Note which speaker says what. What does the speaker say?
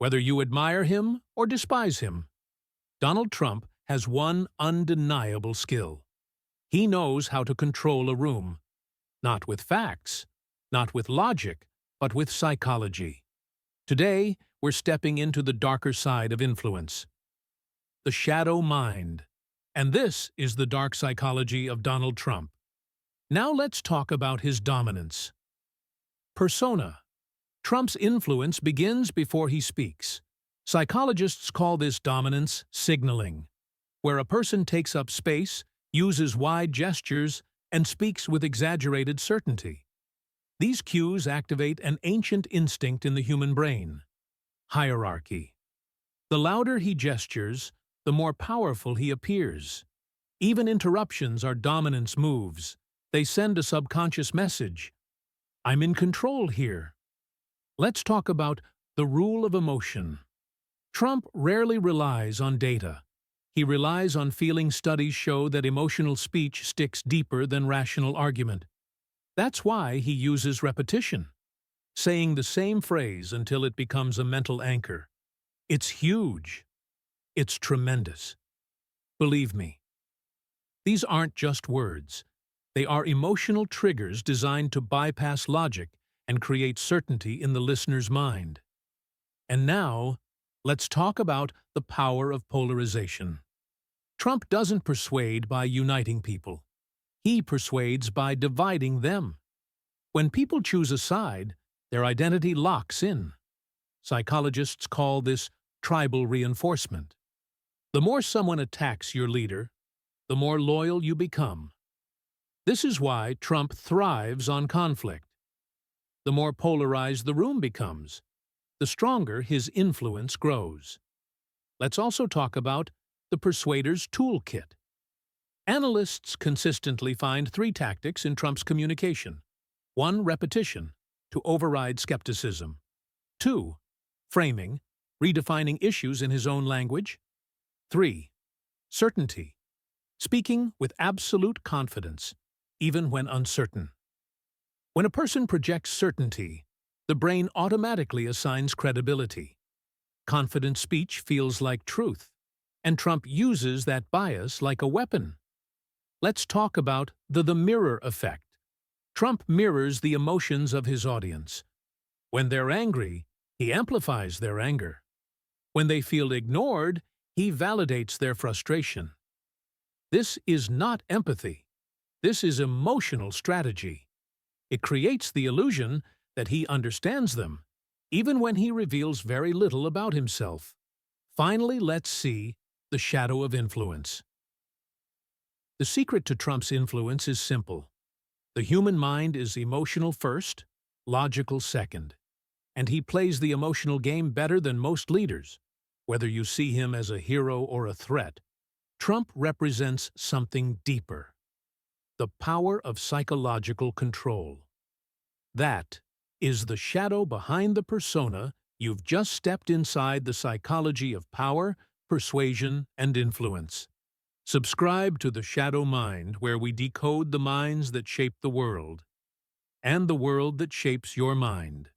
Speaker 1: Whether you admire him or despise him, Donald Trump has one undeniable skill. He knows how to control a room, not with facts, not with logic, but with psychology. Today, we're stepping into the darker side of influence, the shadow mind. And this is the dark psychology of Donald Trump. Now let's talk about his dominance. Persona. Trump's influence begins before he speaks. Psychologists call this dominance signaling, where a person takes up space, uses wide gestures, and speaks with exaggerated certainty. These cues activate an ancient instinct in the human brain: hierarchy. The louder he gestures, the more powerful he appears. Even interruptions are dominance moves. They send a subconscious message: I'm in control here. Let's talk about the rule of emotion. Trump rarely relies on data. He relies on feeling. Studies show that emotional speech sticks deeper than rational argument. That's why he uses repetition, saying the same phrase until it becomes a mental anchor. It's huge. It's tremendous. Believe me, these aren't just words. They are emotional triggers designed to bypass logic and create certainty in the listener's mind. And now, let's talk about the power of polarization. Trump doesn't persuade by uniting people. He persuades by dividing them. When people choose a side, their identity locks in. Psychologists call this tribal reinforcement. The more someone attacks your leader, the more loyal you become. This is why Trump thrives on conflict. The more polarized the room becomes, the stronger his influence grows. Let's also talk about the persuader's toolkit. Analysts consistently find three tactics in Trump's communication. 1. Repetition, to override skepticism. 2. Framing, redefining issues in his own language. 3. Certainty, speaking with absolute confidence, even when uncertain. When a person projects certainty, the brain automatically assigns credibility. Confident speech feels like truth, and Trump uses that bias like a weapon. Let's talk about the mirror effect. Trump mirrors the emotions of his audience. When they're angry, he amplifies their anger. When they feel ignored, he validates their frustration. This is not empathy. This is emotional strategy. It creates the illusion that he understands them, even when he reveals very little about himself. Finally, let's see the shadow of influence. The secret to Trump's influence is simple. The human mind is emotional first, logical second. And he plays the emotional game better than most leaders. Whether you see him as a hero or a threat, Trump represents something deeper: the power of psychological control. That is the shadow behind the persona. You've just stepped inside the psychology of power, persuasion, and influence. Subscribe to The Shadow Mind, where we decode the minds that shape the world, and the world that shapes your mind.